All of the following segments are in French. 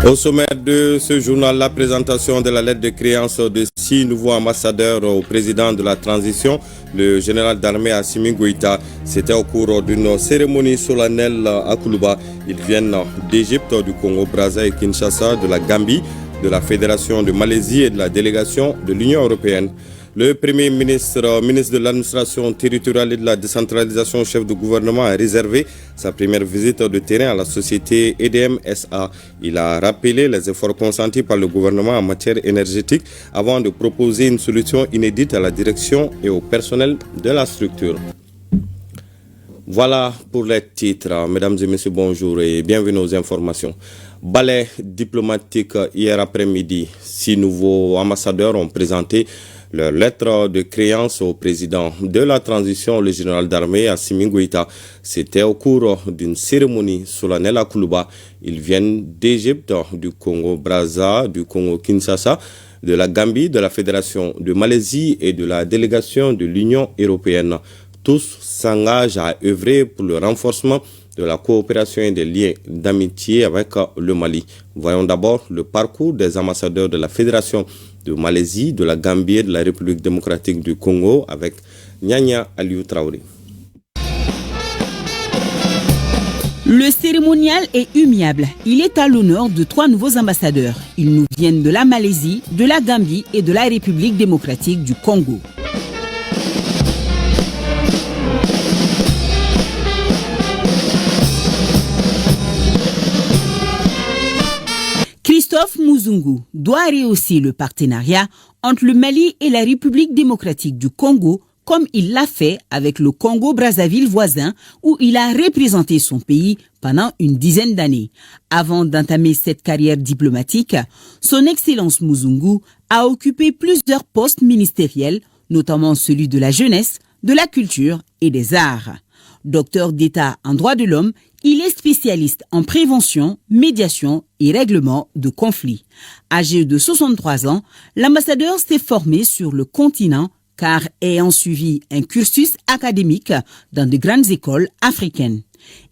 Au sommaire de ce journal, la présentation de la lettre de créance de 6 nouveaux ambassadeurs au président de la transition, le général d'armée Assimi Goïta. C'était au cours d'une cérémonie solennelle à Koulouba. Ils viennent d'Égypte, du Congo-Brazza et Kinshasa, de la Gambie, de la Fédération de Malaisie et de la délégation de l'Union européenne. Le Premier ministre, ministre de l'administration territoriale et de la décentralisation, chef de gouvernement, a réservé sa première visite de terrain à la société EDM SA. Il a rappelé les efforts consentis par le gouvernement en matière énergétique avant de proposer une solution inédite à la direction et au personnel de la structure. Voilà pour les titres. Mesdames et messieurs, bonjour et bienvenue aux informations. Balai diplomatique hier après-midi. 6 nouveaux ambassadeurs ont présenté leur lettre de créance au président de la transition, le général d'armée Assimi Goïta. C'était au cours d'une cérémonie solennelle à Koulouba. Ils viennent d'Égypte, du Congo-Brazza, du Congo-Kinshasa, de la Gambie, de la Fédération de Malaisie et de la délégation de l'Union européenne. Tous s'engagent à œuvrer pour le renforcement de la coopération et des liens d'amitié avec le Mali. Voyons d'abord le parcours des ambassadeurs de la Fédération de Malaisie, de la Gambie et de la République démocratique du Congo avec Nyanya Aliou Traoré. Le cérémonial est humiliable. Il est à l'honneur de 3 nouveaux ambassadeurs. Ils nous viennent de la Malaisie, de la Gambie et de la République démocratique du Congo. Christophe Muzungu doit rehausser le partenariat entre le Mali et la République démocratique du Congo, comme il l'a fait avec le Congo-Brazzaville voisin, où il a représenté son pays pendant une dizaine d'années. Avant d'entamer cette carrière diplomatique, son Excellence Muzungu a occupé plusieurs postes ministériels, notamment celui de la jeunesse, de la culture et des arts. Docteur d'État en droit de l'homme, il est spécialiste en prévention, médiation et règlement de conflits. Âgé de 63 ans, l'ambassadeur s'est formé sur le continent car ayant suivi un cursus académique dans de grandes écoles africaines.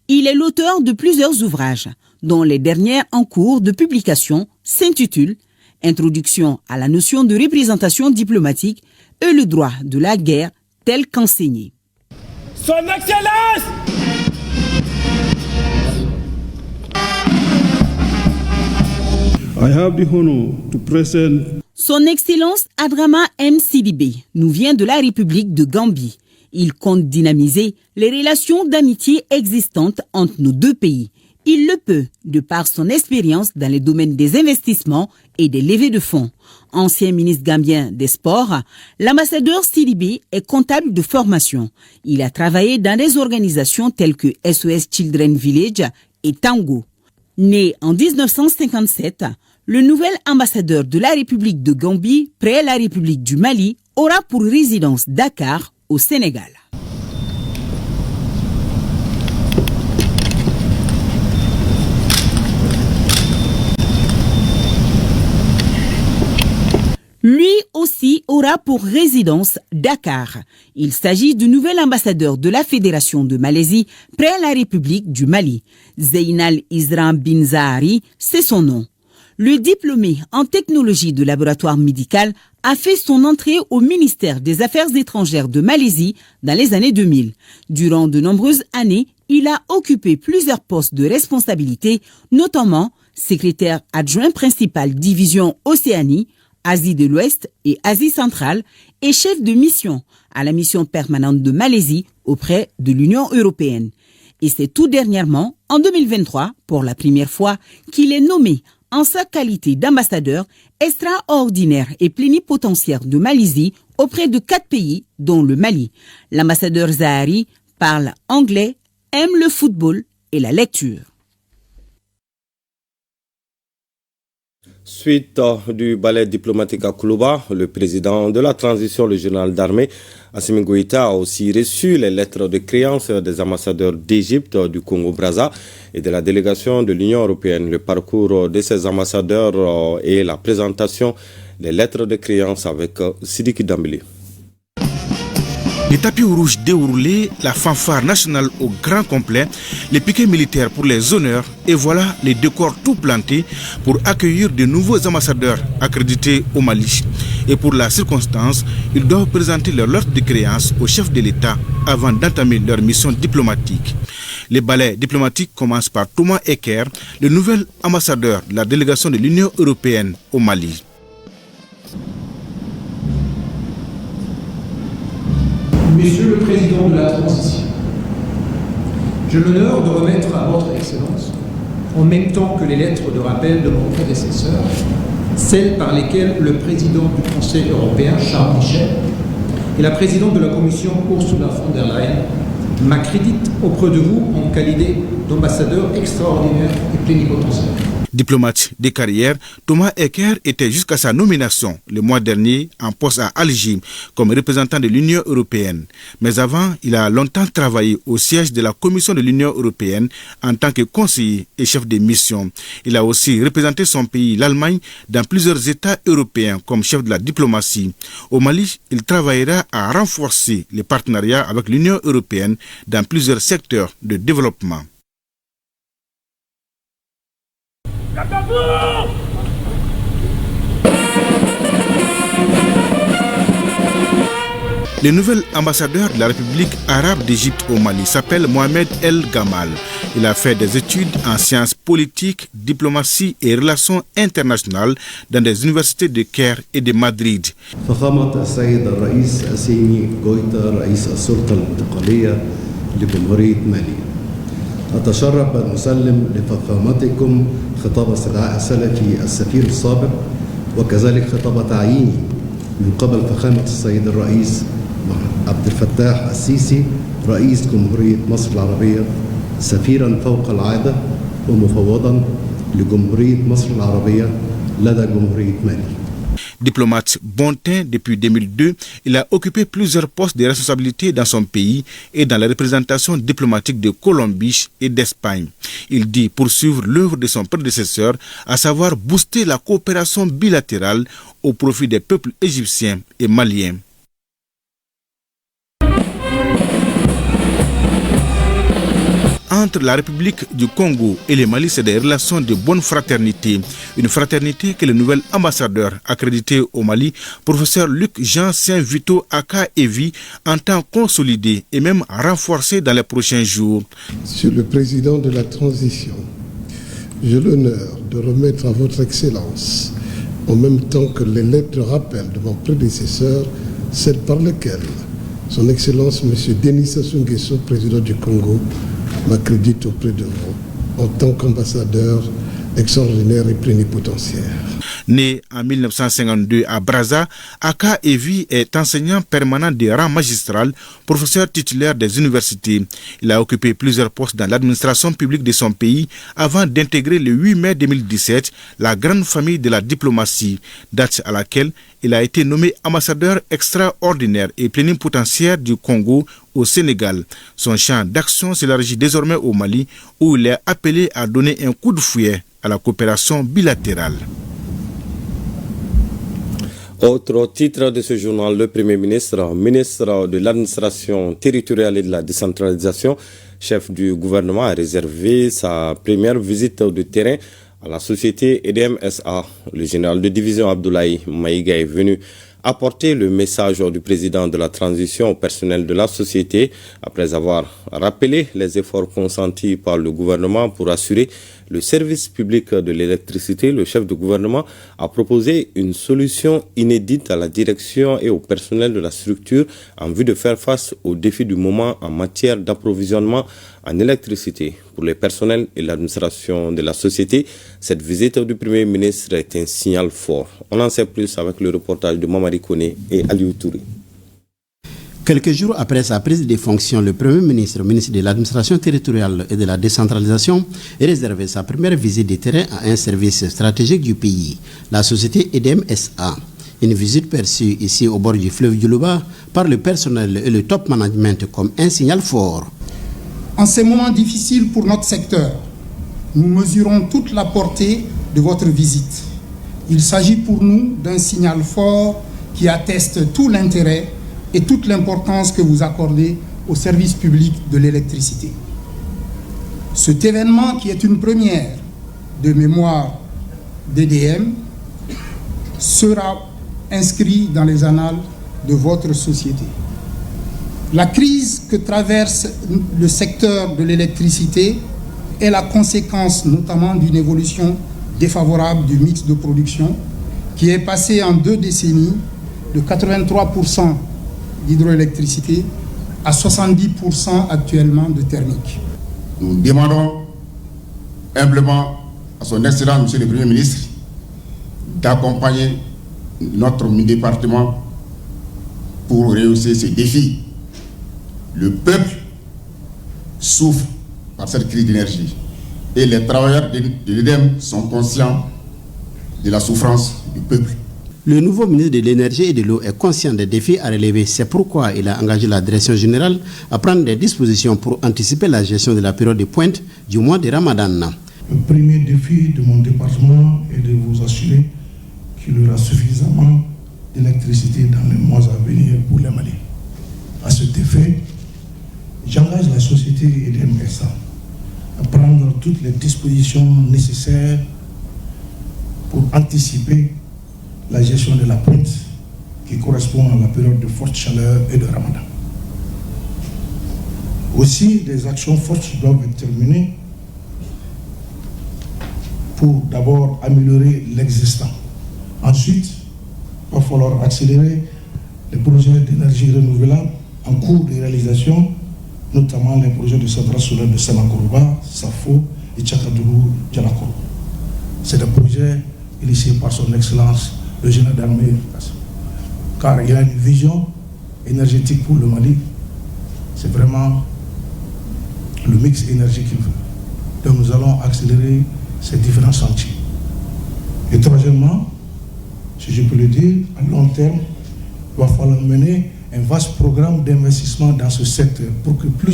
Il est l'auteur de plusieurs ouvrages, dont les derniers en cours de publication s'intitulent « Introduction à la notion de représentation diplomatique et le droit de la guerre tel qu'enseigné ». Son Excellence! I have the honor to present. Son Excellence Adrama M. Sidibé nous vient de la République de Gambie. Il compte dynamiser les relations d'amitié existantes entre nos deux pays. Il le peut de par son expérience dans les domaines des investissements et des levées de fonds. Ancien ministre gambien des Sports, l'ambassadeur Sidibé est comptable de formation. Il a travaillé dans des organisations telles que SOS Children Village et Tango. Né en 1957, le nouvel ambassadeur de la République de Gambie près la République du Mali aura pour résidence Dakar au Sénégal. Lui aussi aura pour résidence Dakar. Il s'agit du nouvel ambassadeur de la Fédération de Malaisie près la République du Mali. Zeynal Isram Bin Zahari, c'est son nom. Le diplômé en technologie de laboratoire médical a fait son entrée au ministère des Affaires étrangères de Malaisie dans les années 2000. Durant de nombreuses années, il a occupé plusieurs postes de responsabilité, notamment secrétaire adjoint principal division Océanie, Asie de l'Ouest et Asie centrale et chef de mission à la mission permanente de Malaisie auprès de l'Union européenne. Et c'est tout dernièrement, en 2023, pour la première fois, qu'il est nommé en sa qualité d'ambassadeur extraordinaire et plénipotentiaire de Malaisie auprès de 4 pays, dont le Mali. L'ambassadeur Zahari parle anglais, aime le football et la lecture. Suite du ballet diplomatique à Koulouba, le président de la transition, le général d'armée, Assimi Goïta, a aussi reçu les lettres de créance des ambassadeurs d'Égypte, du Congo-Brazza et de la délégation de l'Union européenne. Le parcours de ces ambassadeurs et la présentation des lettres de créance avec Sidiki Dambélé. Les tapis rouges déroulés, la fanfare nationale au grand complet, les piquets militaires pour les honneurs et voilà les décors tout plantés pour accueillir de nouveaux ambassadeurs accrédités au Mali. Et pour la circonstance, ils doivent présenter leur lettre de créance au chef de l'État avant d'entamer leur mission diplomatique. Les ballets diplomatiques commencent par Thomas Ecker, le nouvel ambassadeur de la délégation de l'Union européenne au Mali. Monsieur le Président de la Transition, j'ai l'honneur de remettre à votre Excellence, en même temps que les lettres de rappel de mon prédécesseur, celles par lesquelles le Président du Conseil européen, Charles Michel, et la Présidente de la Commission, Ursula von der Leyen, m'accréditent auprès de vous en qualité d'ambassadeur extraordinaire et plénipotentiaire. Diplomate de carrière, Thomas Ecker était jusqu'à sa nomination le mois dernier en poste à Alger comme représentant de l'Union européenne. Mais avant, il a longtemps travaillé au siège de la Commission de l'Union européenne en tant que conseiller et chef de mission. Il a aussi représenté son pays, l'Allemagne, dans plusieurs États européens comme chef de la diplomatie. Au Mali, il travaillera à renforcer les partenariats avec l'Union européenne dans plusieurs secteurs de développement. Le nouvel ambassadeur de la République arabe d'Égypte au Mali s'appelle Mohamed El Gamal. Il a fait des études en sciences politiques, diplomatie et relations internationales dans des universités de Caire et de Madrid. أتشرف أن أسلم لفخامتكم خطاب استدعاء السلفي السفير السابق وكذلك خطاب تعييني من قبل فخامة السيد الرئيس عبد الفتاح السيسي رئيس جمهورية مصر العربية سفيرا فوق العادة ومفوضا لجمهورية مصر العربية لدى جمهورية مالي. Diplomate bon teint depuis 2002, il a occupé plusieurs postes de responsabilité dans son pays et dans la représentation diplomatique de Colombie et d'Espagne. Il dit poursuivre l'œuvre de son prédécesseur, à savoir booster la coopération bilatérale au profit des peuples égyptiens et maliens. Entre la République du Congo et le Mali, c'est des relations de bonne fraternité. Une fraternité que le nouvel ambassadeur accrédité au Mali, professeur Luc Jean Saint-Vito Aka Evi, entend consolider et même renforcer dans les prochains jours. Monsieur le Président de la Transition, j'ai l'honneur de remettre à votre Excellence, en même temps que les lettres de rappel de mon prédécesseur, celles par lesquelles Son Excellence M. Denis Sassou Nguesso, président du Congo, m'accrédite auprès de vous en tant qu'ambassadeur extraordinaire et plénipotentiaire. Né en 1952 à Brazza, Aka Evi est enseignant permanent de rang magistral, professeur titulaire des universités. Il a occupé plusieurs postes dans l'administration publique de son pays avant d'intégrer le 8 mai 2017 la grande famille de la diplomatie, date à laquelle il a été nommé ambassadeur extraordinaire et plénipotentiaire du Congo au Sénégal. Son champ d'action s'élargit désormais au Mali, où il est appelé à donner un coup de fouet à la coopération bilatérale. Autre titre de ce journal, le Premier ministre, ministre de l'administration territoriale et de la décentralisation, chef du gouvernement, a réservé sa première visite de terrain à la société EDM SA. Le général de division Abdoulaye Maïga est venu apporter le message du président de la transition au personnel de la société après avoir rappelé les efforts consentis par le gouvernement pour assurer le service public de l'électricité. Le chef du gouvernement a proposé une solution inédite à la direction et au personnel de la structure en vue de faire face aux défis du moment en matière d'approvisionnement en électricité. Pour les personnels et l'administration de la société, cette visite du Premier ministre est un signal fort. On en sait plus avec le reportage de Mamadi Kone et Aliou Touré. Quelques jours après sa prise de fonction, le Premier ministre, ministre de l'administration territoriale et de la décentralisation, a réservé sa première visite de terrain à un service stratégique du pays, la société EDM SA. Une visite perçue ici au bord du fleuve Djlouba par le personnel et le top management comme un signal fort. En ces moments difficiles pour notre secteur, nous mesurons toute la portée de votre visite. Il s'agit pour nous d'un signal fort qui atteste tout l'intérêt et toute l'importance que vous accordez au service public de l'électricité. Cet événement, qui est une première de mémoire d'EDM, sera inscrit dans les annales de votre société. La crise que traverse le secteur de l'électricité est la conséquence notamment d'une évolution défavorable du mix de production qui est passé en 2 décennies de 83% d'hydroélectricité à 70% actuellement de thermique. Nous demandons humblement à son Excellence, Monsieur le Premier ministre, d'accompagner notre département pour réussir ces défis. Le peuple souffre par cette crise d'énergie et les travailleurs de l'EDEM sont conscients de la souffrance du peuple. Le nouveau ministre de l'Énergie et de l'Eau est conscient des défis à relever. C'est pourquoi il a engagé la direction générale à prendre des dispositions pour anticiper la gestion de la période de pointe du mois de Ramadan. Le premier défi de mon département est de vous assurer qu'il y aura suffisamment d'électricité dans les mois à venir pour le Mali. À cet effet, j'engage la société EDM SA à prendre toutes les dispositions nécessaires pour anticiper la gestion de la pointe qui correspond à la période de forte chaleur et de Ramadan. Aussi, des actions fortes doivent être terminées pour d'abord améliorer l'existant. Ensuite, il va falloir accélérer les projets d'énergie renouvelable en cours de réalisation, notamment les projets de centrales solaires de Samakourouba, Safo et Tchakadougou, Djalakoro. C'est des projets initiés par son Excellence le général d'armée, car il a une vision énergétique pour le Mali. C'est vraiment le mix énergie qu'il veut. Donc nous allons accélérer ces différents chantiers. Et troisièmement, si je peux le dire, à long terme, il va falloir mener un vaste programme d'investissement dans ce secteur pour que plus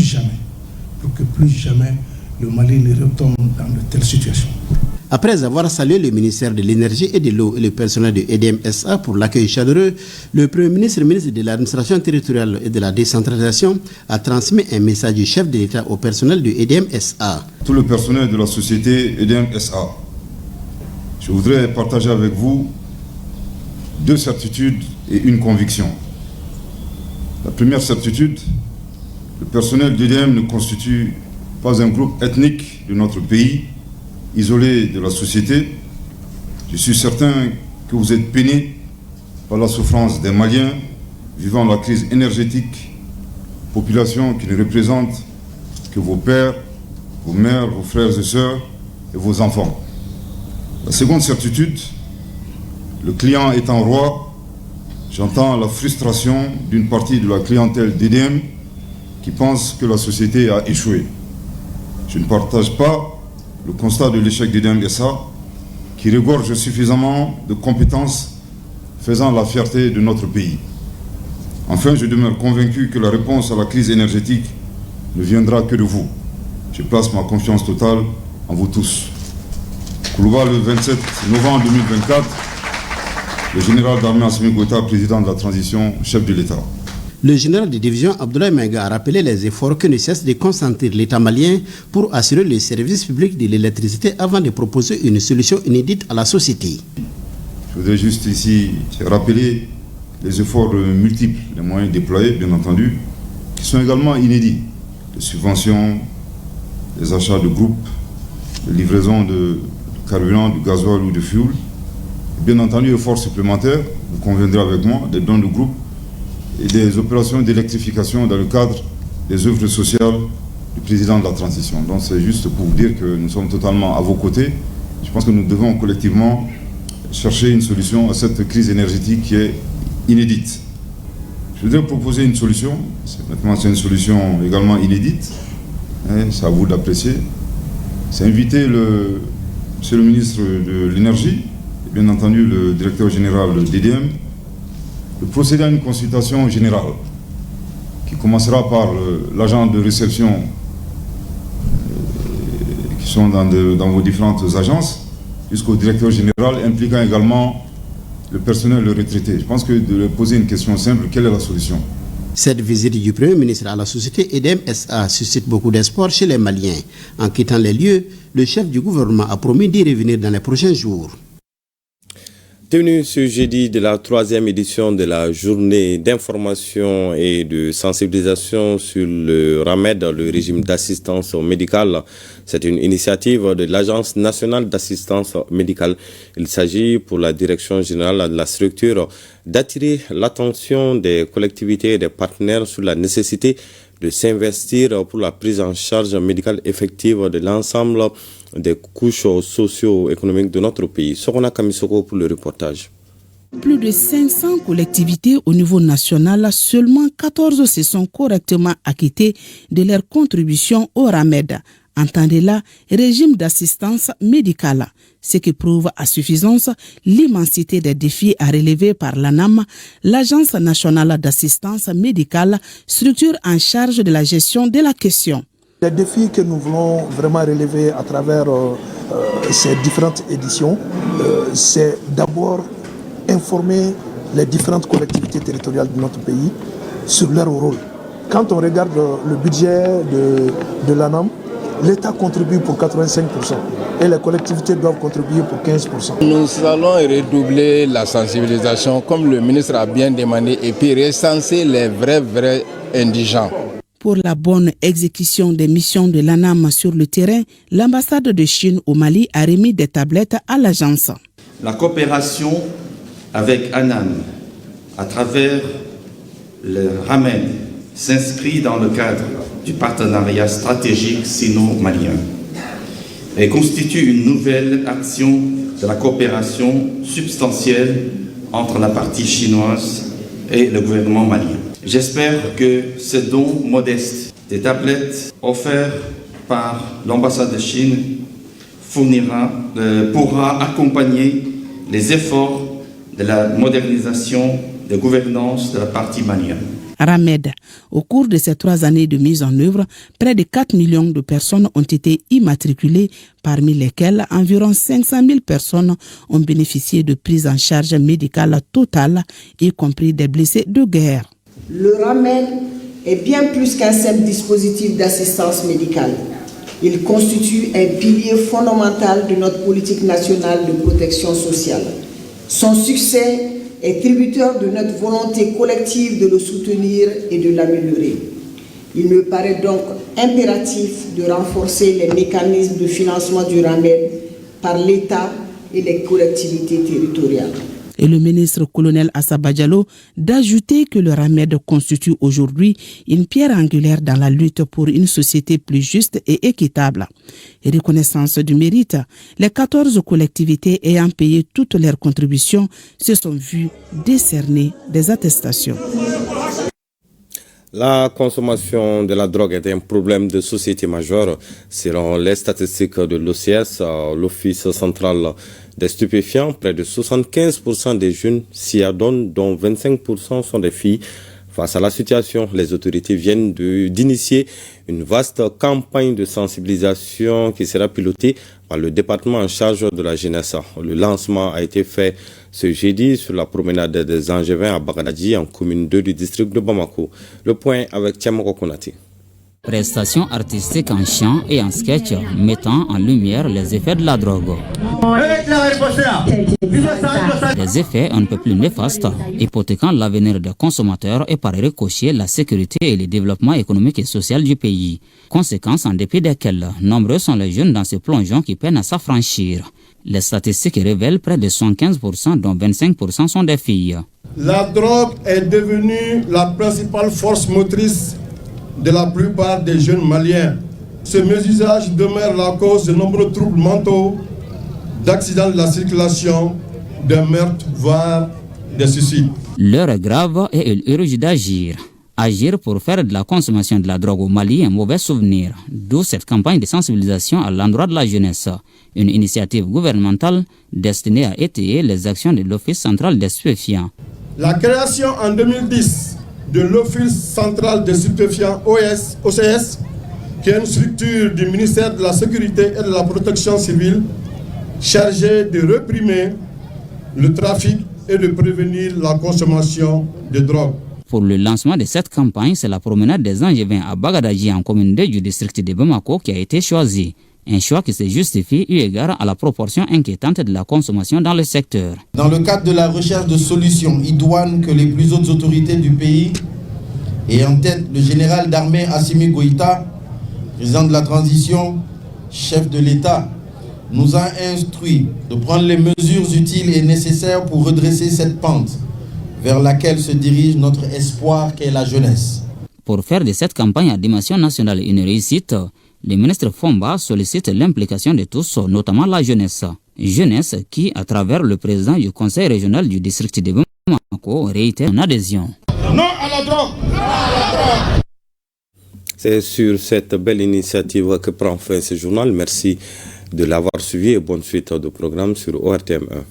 jamais le Mali ne retombe dans de telles situations. Après avoir salué le ministère de l'Énergie et de l'Eau et le personnel de EDM SA pour l'accueil chaleureux, le Premier ministre de l'Administration territoriale et de la décentralisation a transmis un message du chef de l'État au personnel de EDM SA. Tout le personnel de la société EDM SA, je voudrais partager avec vous 2 certitudes et une conviction. La première certitude, le personnel d'EDM ne constitue pas un groupe ethnique de notre pays, isolé de la société. Je suis certain que vous êtes peinés par la souffrance des Maliens vivant la crise énergétique, population qui ne représente que vos pères, vos mères, vos frères et sœurs et vos enfants. La seconde certitude, le client étant roi, j'entends la frustration d'une partie de la clientèle d'EDM qui pense que la société a échoué. Je ne partage pas le constat de l'échec d'EDM SA qui regorge suffisamment de compétences faisant la fierté de notre pays. Enfin, je demeure convaincu que la réponse à la crise énergétique ne viendra que de vous. Je place ma confiance totale en vous tous. Koulouba, le 27 novembre 2024, le général d'armée Assimi Goïta, président de la transition, chef de l'État. Le général de division Abdoulaye Maïga a rappelé les efforts que ne cesse de consentir l'État malien pour assurer le service public de l'électricité avant de proposer une solution inédite à la société. Je voudrais juste ici rappeler les efforts multiples, les moyens déployés, bien entendu, qui sont également inédits. Les subventions, les achats de groupes, les livraisons de carburant, du gasoil ou de fioul. Bien entendu, efforts supplémentaires, vous conviendrez avec moi, des dons de groupe et des opérations d'électrification dans le cadre des œuvres sociales du président de la transition. Donc c'est juste pour vous dire que nous sommes totalement à vos côtés. Je pense que nous devons collectivement chercher une solution à cette crise énergétique qui est inédite. Je voudrais proposer une solution. Maintenant, c'est une solution également inédite. C'est à vous d'apprécier. C'est inviter monsieur le ministre de l'Énergie, et bien entendu le directeur général d'EDM, de procéder à une consultation générale qui commencera par l'agent de réception qui sont dans vos différentes agences jusqu'au directeur général, impliquant également le personnel retraité. Je pense que de leur poser une question simple, quelle est la solution? Cette visite du Premier ministre à la société EDEM SA suscite beaucoup d'espoir chez les Maliens. En quittant les lieux, le chef du gouvernement a promis d'y revenir dans les prochains jours. Tenu ce jeudi de la 3e édition de la journée d'information et de sensibilisation sur le RAMED, le régime d'assistance médicale. C'est une initiative de l'Agence nationale d'assistance médicale. Il s'agit pour la direction générale de la structure d'attirer l'attention des collectivités et des partenaires sur la nécessité de s'investir pour la prise en charge médicale effective de l'ensemble des couches socio-économiques de notre pays. Sorona Kamisoko pour le reportage. Plus de 500 collectivités au niveau national, seulement 14 se sont correctement acquittées de leur contribution au RAMED. Entendez-là, régime d'assistance médicale, ce qui prouve à suffisance l'immensité des défis à relever par l'ANAM, l'Agence nationale d'assistance médicale, structure en charge de la gestion de la question. Les défis que nous voulons vraiment relever à travers ces différentes éditions, c'est d'abord informer les différentes collectivités territoriales de notre pays sur leur rôle. Quand on regarde le budget de l'ANAM, l'État contribue pour 85% et les collectivités doivent contribuer pour 15%. Nous allons redoubler la sensibilisation comme le ministre a bien demandé et puis recenser les vrais indigents. Pour la bonne exécution des missions de l'ANAM sur le terrain, l'ambassade de Chine au Mali a remis des tablettes à l'agence. La coopération avec ANAM à travers le RAMED s'inscrit dans le cadre du partenariat stratégique sino-malien et constitue une nouvelle action de la coopération substantielle entre la partie chinoise et le gouvernement malien. J'espère que ce don modeste des tablettes offertes par l'ambassade de Chine pourra accompagner les efforts de la modernisation de gouvernance de la partie malienne. RAMED. Au cours de ces 3 années de mise en œuvre, près de 4 millions de personnes ont été immatriculées, parmi lesquelles environ 500 000 personnes ont bénéficié de prise en charge médicale totale, y compris des blessés de guerre. Le RAMED est bien plus qu'un simple dispositif d'assistance médicale. Il constitue un pilier fondamental de notre politique nationale de protection sociale. Son succès est tributaire de notre volonté collective de le soutenir et de l'améliorer. Il me paraît donc impératif de renforcer les mécanismes de financement du RAMED par l'État et les collectivités territoriales. Et le ministre-colonel Assaba Diallo d'ajouter que le RAMED constitue aujourd'hui une pierre angulaire dans la lutte pour une société plus juste et équitable. Et reconnaissance du mérite, les 14 collectivités ayant payé toutes leurs contributions se sont vues décerner des attestations. La consommation de la drogue est un problème de société majeur. Selon les statistiques de l'OCS, l'Office central des stupéfiants, près de 75% des jeunes s'y adonnent, dont 25% sont des filles. Face à la situation, les autorités viennent d'initier une vaste campagne de sensibilisation qui sera pilotée par le département en charge de la jeunesse. Le lancement a été fait ce jeudi sur la promenade des Angevins à Bagadji, en commune 2 du district de Bamako. Le point avec Tiamoko Konati. Prestations artistiques en chant et en sketch mettant en lumière les effets de la drogue. Des effets un peu plus néfastes, hypothéquant l'avenir des consommateurs et par ricochet la sécurité et le développement économique et social du pays. Conséquences en dépit desquelles nombreux sont les jeunes dans ce plongeon qui peinent à s'affranchir. Les statistiques révèlent près de 75%, dont 25% sont des filles. La drogue est devenue la principale force motrice de la plupart des jeunes maliens. Ce mésusage demeure la cause de nombreux troubles mentaux, d'accidents de la circulation, de meurtres, voire de suicides. L'heure est grave et il urge d'agir. Agir pour faire de la consommation de la drogue au Mali un mauvais souvenir. D'où cette campagne de sensibilisation à l'endroit de la jeunesse. Une initiative gouvernementale destinée à étayer les actions de l'Office central des stupéfiants. La création en 2010 de l'Office central des stupéfiants OCS, qui est une structure du ministère de la Sécurité et de la Protection civile, chargée de réprimer le trafic et de prévenir la consommation de drogue. Pour le lancement de cette campagne, c'est la promenade des Angevins à Bagadaji en commune 2 du district de Bamako qui a été choisie. Un choix qui se justifie eu égard à la proportion inquiétante de la consommation dans le secteur. Dans le cadre de la recherche de solutions idoines que les plus hautes autorités du pays, et en tête le général d'armée Assimi Goïta, président de la transition, chef de l'État, nous a instruit de prendre les mesures utiles et nécessaires pour redresser cette pente vers laquelle se dirige notre espoir qu'est la jeunesse. Pour faire de cette campagne à dimension nationale une réussite, le ministre Fomba sollicite l'implication de tous, notamment la jeunesse. Jeunesse qui, à travers le président du conseil régional du district de Bamako, réitère son adhésion. Non à la drogue! Non à la drogue! C'est sur cette belle initiative que prend fin ce journal. Merci de l'avoir suivi et bonne suite de programme sur ORTM1.